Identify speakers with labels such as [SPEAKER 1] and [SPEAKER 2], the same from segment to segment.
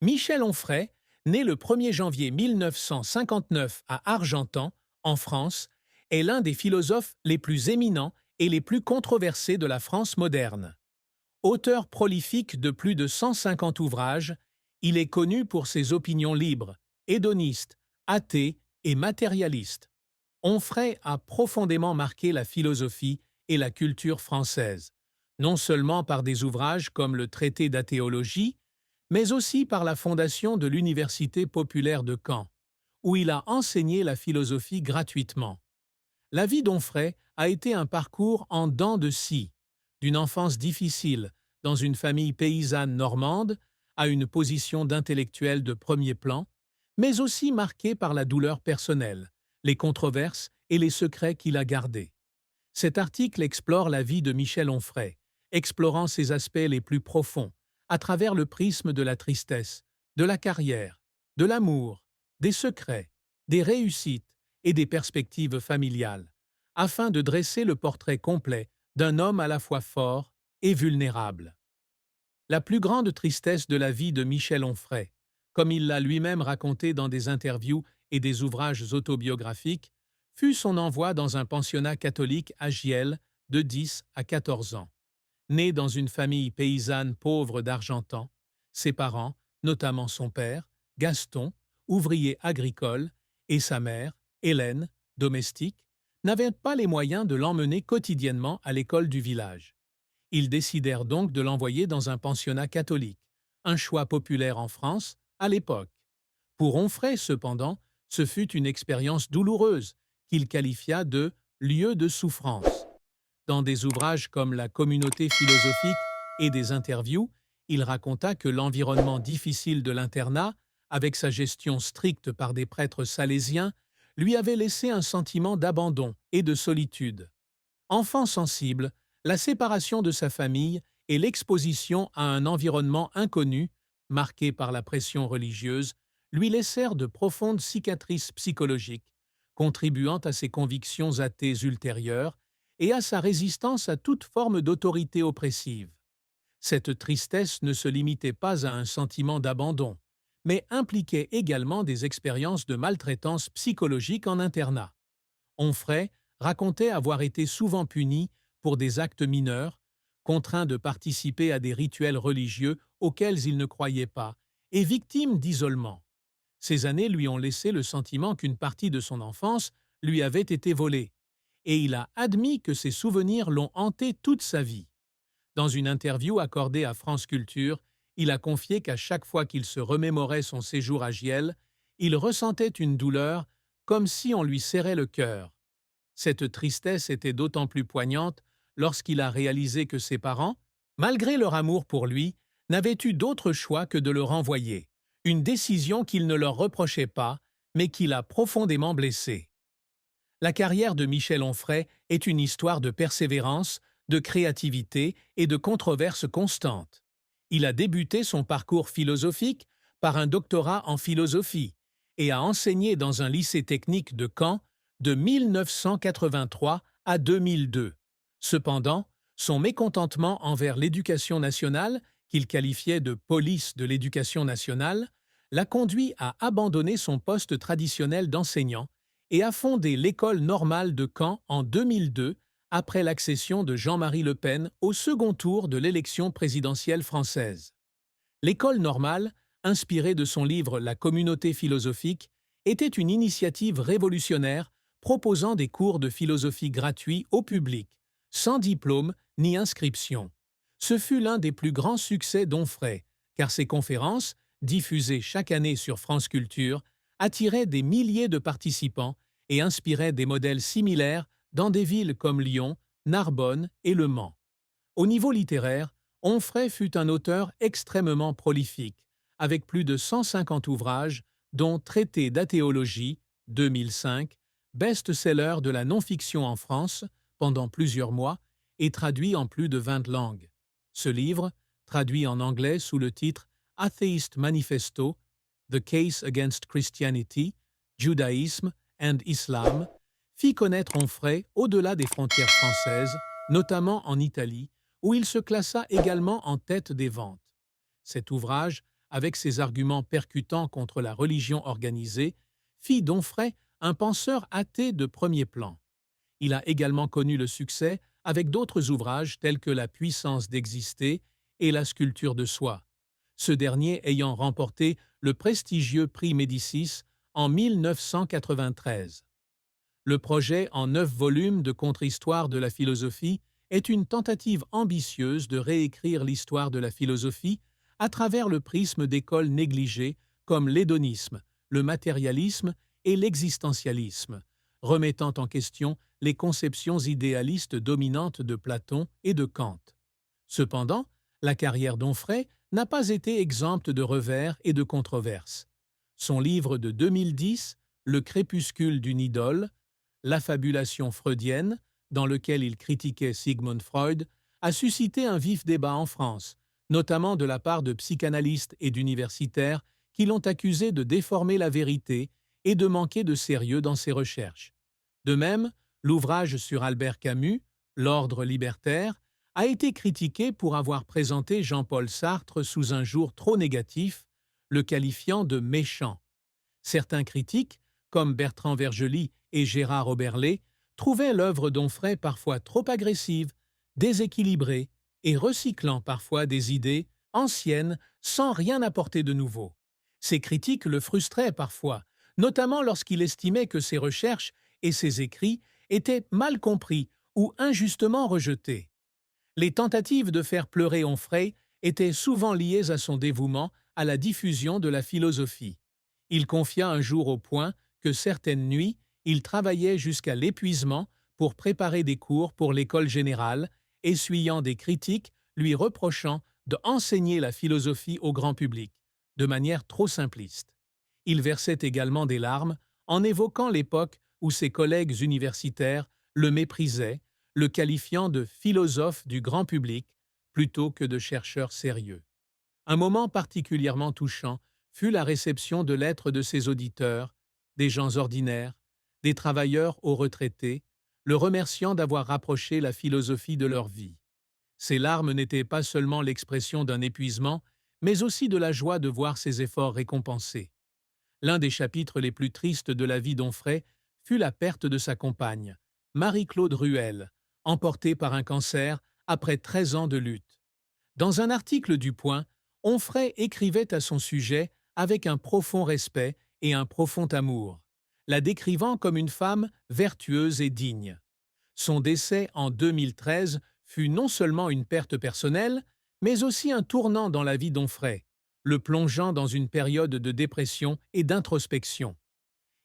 [SPEAKER 1] Michel Onfray, né le 1er janvier 1959 à Argentan, en France, est l'un des philosophes les plus éminents et les plus controversés de la France moderne. Auteur prolifique de plus de 150 ouvrages, il est connu pour ses opinions libres, hédonistes, athées et matérialistes. Onfray a profondément marqué la philosophie et la culture française, non seulement par des ouvrages comme le traité d'athéologie, mais aussi par la fondation de l'Université populaire de Caen, où il a enseigné la philosophie gratuitement. La vie d'Onfray a été un parcours en dents de scie, d'une enfance difficile dans une famille paysanne normande à une position d'intellectuel de premier plan, mais aussi marqué par la douleur personnelle, les controverses et les secrets qu'il a gardés. Cet article explore la vie de Michel Onfray, explorant ses aspects les plus profonds, à travers le prisme de la tristesse, de la carrière, de l'amour, des secrets, des réussites et des perspectives familiales, afin de dresser le portrait complet d'un homme à la fois fort et vulnérable. La plus grande tristesse de la vie de Michel Onfray, comme il l'a lui-même raconté dans des interviews et des ouvrages autobiographiques, fut son envoi dans un pensionnat catholique à Giel de 10 à 14 ans. Né dans une famille paysanne pauvre d'Argentan, ses parents, notamment son père, Gaston, ouvrier agricole, et sa mère, Hélène, domestique, n'avaient pas les moyens de l'emmener quotidiennement à l'école du village. Ils décidèrent donc de l'envoyer dans un pensionnat catholique, un choix populaire en France à l'époque. Pour Onfray, cependant, ce fut une expérience douloureuse qu'il qualifia de lieu de souffrance. Dans des ouvrages comme La communauté philosophique et des interviews, il raconta que l'environnement difficile de l'internat, avec sa gestion stricte par des prêtres salésiens, lui avait laissé un sentiment d'abandon et de solitude. Enfant sensible, la séparation de sa famille et l'exposition à un environnement inconnu, marqué par la pression religieuse, lui laissèrent de profondes cicatrices psychologiques, contribuant à ses convictions athées ultérieures et à sa résistance à toute forme d'autorité oppressive. Cette tristesse ne se limitait pas à un sentiment d'abandon, mais impliquait également des expériences de maltraitance psychologique en internat. Onfray racontait avoir été souvent puni pour des actes mineurs, contraint de participer à des rituels religieux auxquels il ne croyait pas, et victime d'isolement. Ces années lui ont laissé le sentiment qu'une partie de son enfance lui avait été volée, et il a admis que ses souvenirs l'ont hanté toute sa vie. Dans une interview accordée à France Culture, il a confié qu'à chaque fois qu'il se remémorait son séjour à Giel, il ressentait une douleur comme si on lui serrait le cœur. Cette tristesse était d'autant plus poignante lorsqu'il a réalisé que ses parents, malgré leur amour pour lui, n'avaient eu d'autre choix que de le renvoyer, une décision qu'il ne leur reprochait pas, mais qui l'a profondément blessé. La carrière de Michel Onfray est une histoire de persévérance, de créativité et de controverses constantes. Il a débuté son parcours philosophique par un doctorat en philosophie et a enseigné dans un lycée technique de Caen de 1983 à 2002. Cependant, son mécontentement envers l'éducation nationale, qu'il qualifiait de police de l'éducation nationale, l'a conduit à abandonner son poste traditionnel d'enseignant et a fondé l'École normale de Caen en 2002 après l'accession de Jean-Marie Le Pen au second tour de l'élection présidentielle française. L'École normale, inspirée de son livre La communauté philosophique, était une initiative révolutionnaire proposant des cours de philosophie gratuits au public, sans diplôme ni inscription. Ce fut l'un des plus grands succès d'Onfray, car ses conférences, diffusées chaque année sur France Culture, attiraient des milliers de participants et inspiraient des modèles similaires dans des villes comme Lyon, Narbonne et Le Mans. Au niveau littéraire, Onfray fut un auteur extrêmement prolifique, avec plus de 150 ouvrages, dont Traité d'athéologie, 2005, best-seller de la non-fiction en France pendant plusieurs mois et traduit en plus de 20 langues. Ce livre, traduit en anglais sous le titre Atheist Manifesto, The Case Against Christianity, Judaism and Islam, fit connaître Onfray au-delà des frontières françaises, notamment en Italie, où il se classa également en tête des ventes. Cet ouvrage avec ses arguments percutants contre la religion organisée, fit d'Onfray un penseur athée de premier plan. Il a également connu le succès avec d'autres ouvrages tels que La puissance d'exister et La sculpture de soi, ce dernier ayant remporté le prestigieux prix Médicis en 1993. Le projet en 9 volumes de contre-histoire de la philosophie est une tentative ambitieuse de réécrire l'histoire de la philosophie à travers le prisme d'écoles négligées comme l'hédonisme, le matérialisme et l'existentialisme, remettant en question les conceptions idéalistes dominantes de Platon et de Kant. Cependant, la carrière d'Onfray n'a pas été exempte de revers et de controverses. Son livre de 2010, Le crépuscule d'une idole, l'affabulation freudienne, dans lequel il critiquait Sigmund Freud, a suscité un vif débat en France, notamment de la part de psychanalystes et d'universitaires qui l'ont accusé de déformer la vérité et de manquer de sérieux dans ses recherches. De même, l'ouvrage sur Albert Camus, L'ordre libertaire, a été critiqué pour avoir présenté Jean-Paul Sartre sous un jour trop négatif, le qualifiant de méchant. Certains critiques, comme Bertrand Vergely et Gérard Oberlé, trouvaient l'œuvre d'Onfray parfois trop agressive, déséquilibrée et recyclant parfois des idées anciennes sans rien apporter de nouveau. Ces critiques le frustraient parfois, notamment lorsqu'il estimait que ses recherches et ses écrits étaient mal compris ou injustement rejetés. Les tentatives de faire pleurer Onfray étaient souvent liées à son dévouement à la diffusion de la philosophie. Il confia un jour au Point que certaines nuits, il travaillait jusqu'à l'épuisement pour préparer des cours pour l'école générale, essuyant des critiques lui reprochant de enseigner la philosophie au grand public, de manière trop simpliste. Il versait également des larmes en évoquant l'époque où ses collègues universitaires le méprisaient, le qualifiant de philosophe du grand public plutôt que de chercheur sérieux. Un moment particulièrement touchant fut la réception de lettres de ses auditeurs, des gens ordinaires, des travailleurs aux retraités, le remerciant d'avoir rapproché la philosophie de leur vie. Ces larmes n'étaient pas seulement l'expression d'un épuisement, mais aussi de la joie de voir ses efforts récompensés. L'un des chapitres les plus tristes de la vie d'Onfray fut la perte de sa compagne, Marie-Claude Ruel, emportée par un cancer après 13 ans de lutte. Dans un article du Point, Onfray écrivait à son sujet avec un profond respect et un profond amour, la décrivant comme une femme vertueuse et digne. Son décès en 2013 fut non seulement une perte personnelle, mais aussi un tournant dans la vie d'Onfray, le plongeant dans une période de dépression et d'introspection.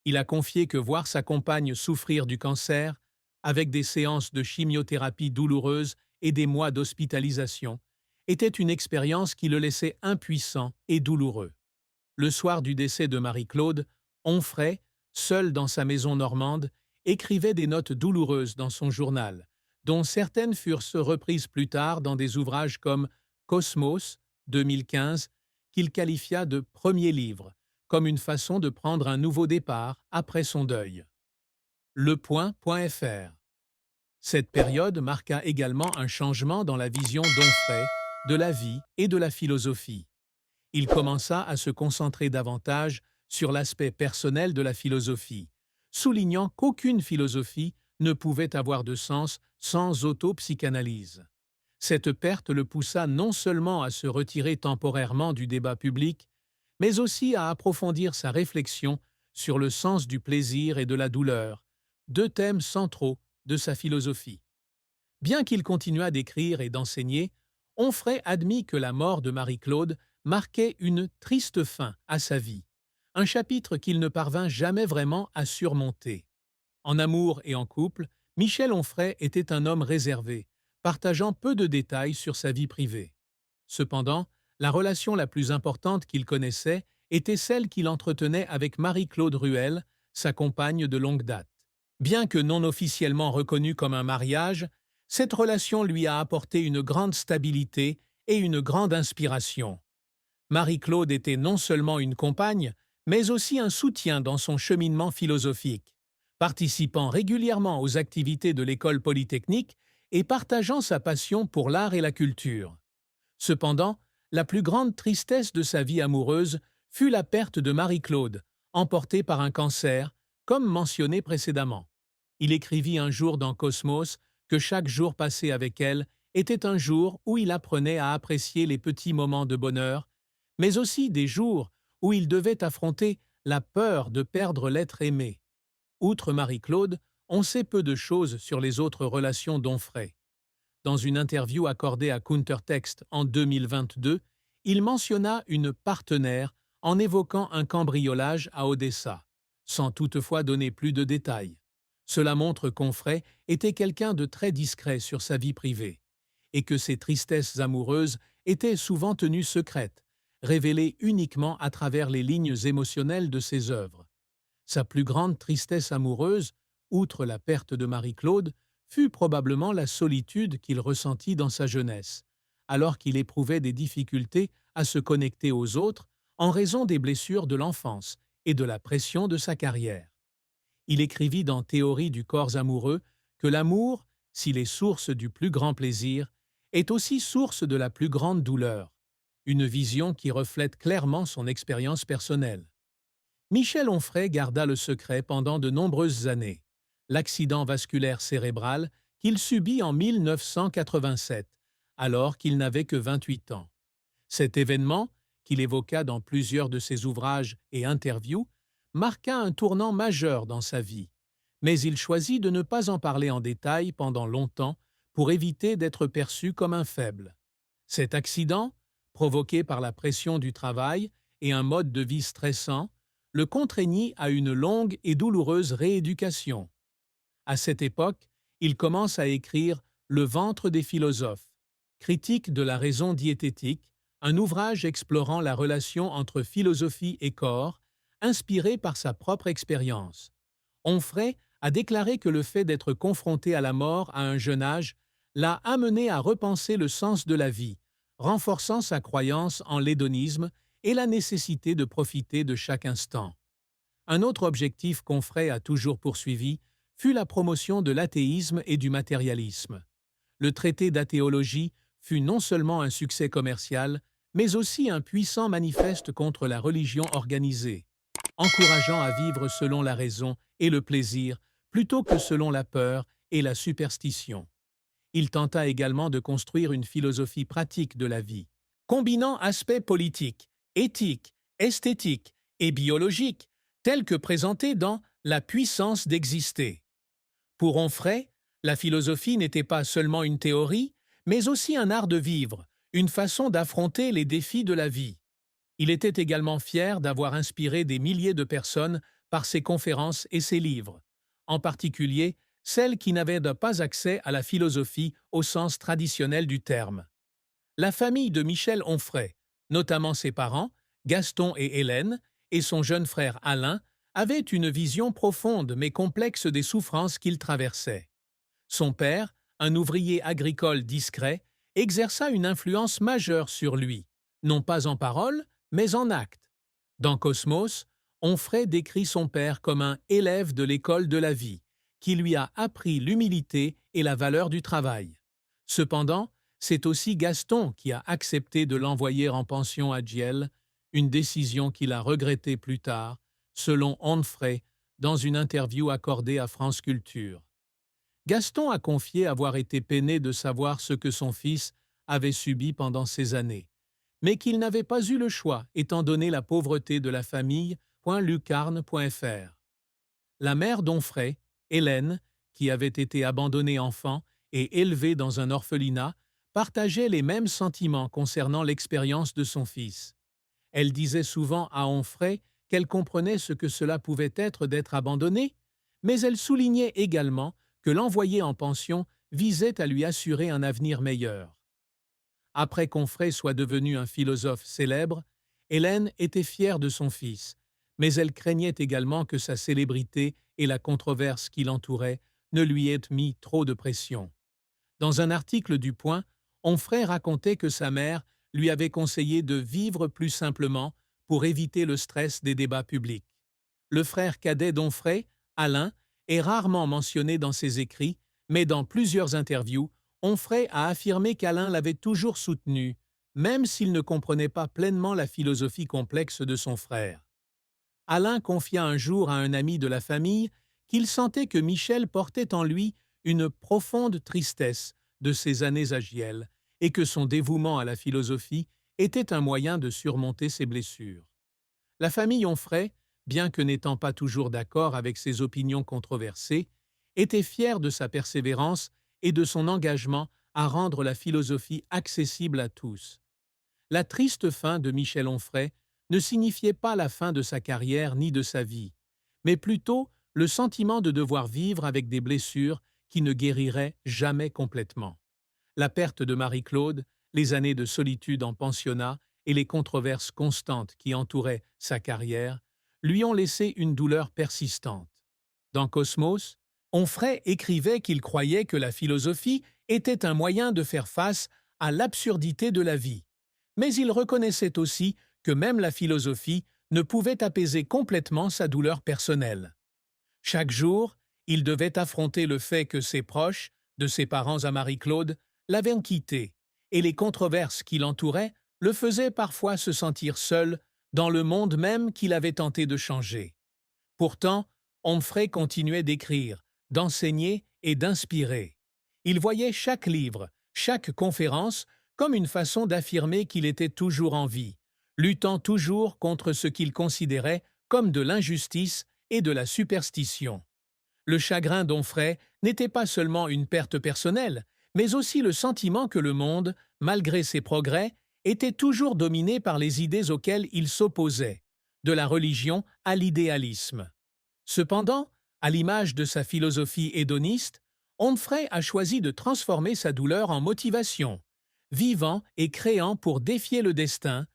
[SPEAKER 1] Il a confié que voir sa compagne souffrir du cancer, avec des séances de chimiothérapie douloureuses et des mois d'hospitalisation, était une expérience qui le laissait impuissant et douloureux. Le soir du décès de Marie-Claude, Onfray, seul dans sa maison normande, écrivait des notes douloureuses dans son journal, dont certaines furent reprises plus tard dans des ouvrages comme Cosmos, 2015, qu'il qualifia de premier livre, comme une façon de prendre un nouveau départ après son deuil. Lepoint.fr. Cette période marqua également un changement dans la vision d'Onfray de la vie et de la philosophie. Il commença à se concentrer davantage sur l'aspect personnel de la philosophie, soulignant qu'aucune philosophie ne pouvait avoir de sens sans autopsychanalyse. Cette perte le poussa non seulement à se retirer temporairement du débat public, mais aussi à approfondir sa réflexion sur le sens du plaisir et de la douleur, deux thèmes centraux de sa philosophie. Bien qu'il continuât d'écrire et d'enseigner, Onfray admit que la mort de Marie-Claude marquait une triste fin à sa vie, un chapitre qu'il ne parvint jamais vraiment à surmonter. En amour et en couple, Michel Onfray était un homme réservé, partageant peu de détails sur sa vie privée. Cependant, la relation la plus importante qu'il connaissait était celle qu'il entretenait avec Marie-Claude Ruel, sa compagne de longue date. Bien que non officiellement reconnue comme un mariage, cette relation lui a apporté une grande stabilité et une grande inspiration. Marie-Claude était non seulement une compagne, mais aussi un soutien dans son cheminement philosophique, participant régulièrement aux activités de l'école polytechnique et partageant sa passion pour l'art et la culture. Cependant, La plus grande tristesse de sa vie amoureuse fut la perte de Marie-Claude, emportée par un cancer, comme mentionné précédemment. Il écrivit un jour dans Cosmos que chaque jour passé avec elle était un jour où il apprenait à apprécier les petits moments de bonheur, mais aussi des jours où il devait affronter la peur de perdre l'être aimé. Outre Marie-Claude, on sait peu de choses sur les autres relations d'Onfray. Dans une interview accordée à Countertext en 2022, il mentionna une partenaire en évoquant un cambriolage à Odessa, sans toutefois donner plus de détails. Cela montre qu'Onfray était quelqu'un de très discret sur sa vie privée, et que ses tristesses amoureuses étaient souvent tenues secrètes, révélées uniquement à travers les lignes émotionnelles de ses œuvres. Sa plus grande tristesse amoureuse, outre la perte de Marie-Claude, fut probablement la solitude qu'il ressentit dans sa jeunesse, alors qu'il éprouvait des difficultés à se connecter aux autres en raison des blessures de l'enfance et de la pression de sa carrière. Il écrivit dans Théorie du corps amoureux que l'amour, s'il est source du plus grand plaisir, est aussi source de la plus grande douleur, une vision qui reflète clairement son expérience personnelle. Michel Onfray garda le secret pendant de nombreuses années, l'accident vasculaire cérébral qu'il subit en 1987, alors qu'il n'avait que 28 ans. Cet événement, qu'il évoqua dans plusieurs de ses ouvrages et interviews, marqua un tournant majeur dans sa vie, mais il choisit de ne pas en parler en détail pendant longtemps pour éviter d'être perçu comme un faible. Cet accident, provoqué par la pression du travail et un mode de vie stressant, le contraignit à une longue et douloureuse rééducation. À cette époque, il commence à écrire Le ventre des philosophes, critique de la raison diététique, un ouvrage explorant la relation entre philosophie et corps, inspiré par sa propre expérience. Onfray a déclaré que le fait d'être confronté à la mort à un jeune âge l'a amené à repenser le sens de la vie, renforçant sa croyance en l'hédonisme et la nécessité de profiter de chaque instant. Un autre objectif qu'Onfray a toujours poursuivi fut la promotion de l'athéisme et du matérialisme. Le traité d'athéologie fut non seulement un succès commercial, mais aussi un puissant manifeste contre la religion organisée, encourageant à vivre selon la raison et le plaisir plutôt que selon la peur et la superstition. Il tenta également de construire une philosophie pratique de la vie, combinant aspects politiques, éthiques, esthétiques et biologiques, tels que présentés dans La puissance d'exister. Pour Onfray, la philosophie n'était pas seulement une théorie, mais aussi un art de vivre, une façon d'affronter les défis de la vie. Il était également fier d'avoir inspiré des milliers de personnes par ses conférences et ses livres, en particulier celles qui n'avaient pas accès à la philosophie au sens traditionnel du terme. La famille de Michel Onfray, notamment ses parents, Gaston et Hélène, et son jeune frère Alain, avaient une vision profonde mais complexe des souffrances qu'il traversait. Son père, un ouvrier agricole discret, exerça une influence majeure sur lui, non pas en parole, mais en acte. Dans Cosmos, Onfray décrit son père comme un élève de l'école de la vie, qui lui a appris l'humilité et la valeur du travail. Cependant, c'est aussi Gaston qui a accepté de l'envoyer en pension à Giel, une décision qu'il a regrettée plus tard, selon Onfray, dans une interview accordée à France Culture. Gaston a confié avoir été peiné de savoir ce que son fils avait subi pendant ces années, mais qu'il n'avait pas eu le choix étant donné la pauvreté de la famille. Lucarne.fr. La mère d'Onfray, Hélène, qui avait été abandonnée enfant et élevée dans un orphelinat, partageait les mêmes sentiments concernant l'expérience de son fils. Elle disait souvent à Onfray qu'elle comprenait ce que cela pouvait être d'être abandonnée, mais elle soulignait également que l'envoyer en pension visait à lui assurer un avenir meilleur. Après qu'Onfray soit devenu un philosophe célèbre, Hélène était fière de son fils, mais elle craignait également que sa célébrité et la controverse qui l'entourait ne lui aient mis trop de pression. Dans un article du Point, Onfray racontait que sa mère lui avait conseillé de vivre plus simplement pour éviter le stress des débats publics. Le frère cadet d'Onfray, Alain, est rarement mentionné dans ses écrits, mais dans plusieurs interviews, Onfray a affirmé qu'Alain l'avait toujours soutenu, même s'il ne comprenait pas pleinement la philosophie complexe de son frère. Alain confia un jour à un ami de la famille qu'il sentait que Michel portait en lui une profonde tristesse de ses années à Giel et que son dévouement à la philosophie était un moyen de surmonter ses blessures. La famille Onfray, bien que n'étant pas toujours d'accord avec ses opinions controversées, était fière de sa persévérance et de son engagement à rendre la philosophie accessible à tous. La triste fin de Michel Onfray ne signifiait pas la fin de sa carrière ni de sa vie, mais plutôt le sentiment de devoir vivre avec des blessures qui ne guériraient jamais complètement. La perte de Marie-Claude, les années de solitude en pensionnat et les controverses constantes qui entouraient sa carrière lui ont laissé une douleur persistante. Dans Cosmos, Onfray écrivait qu'il croyait que la philosophie était un moyen de faire face à l'absurdité de la vie. Mais il reconnaissait aussi que même la philosophie ne pouvait apaiser complètement sa douleur personnelle. Chaque jour, il devait affronter le fait que ses proches, de ses parents à Marie-Claude, l'avaient quitté, et les controverses qui l'entouraient le faisaient parfois se sentir seul dans le monde même qu'il avait tenté de changer. Pourtant, Onfray continuait d'écrire, d'enseigner et d'inspirer. Il voyait chaque livre, chaque conférence comme une façon d'affirmer qu'il était toujours en vie, luttant toujours contre ce qu'il considérait comme de l'injustice et de la superstition. Le chagrin d'Onfray n'était pas seulement une perte personnelle, mais aussi le sentiment que le monde, malgré ses progrès, était toujours dominé par les idées auxquelles il s'opposait, de la religion à l'idéalisme. Cependant, à l'image de sa philosophie hédoniste, Onfray a choisi de transformer sa douleur en motivation, vivant et créant pour défier le destin,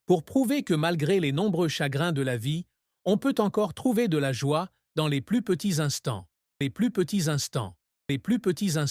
[SPEAKER 1] pour prouver que malgré les nombreux chagrins de la vie, on peut encore trouver de la joie dans les plus petits instants, les plus petits instants, les plus petits instants.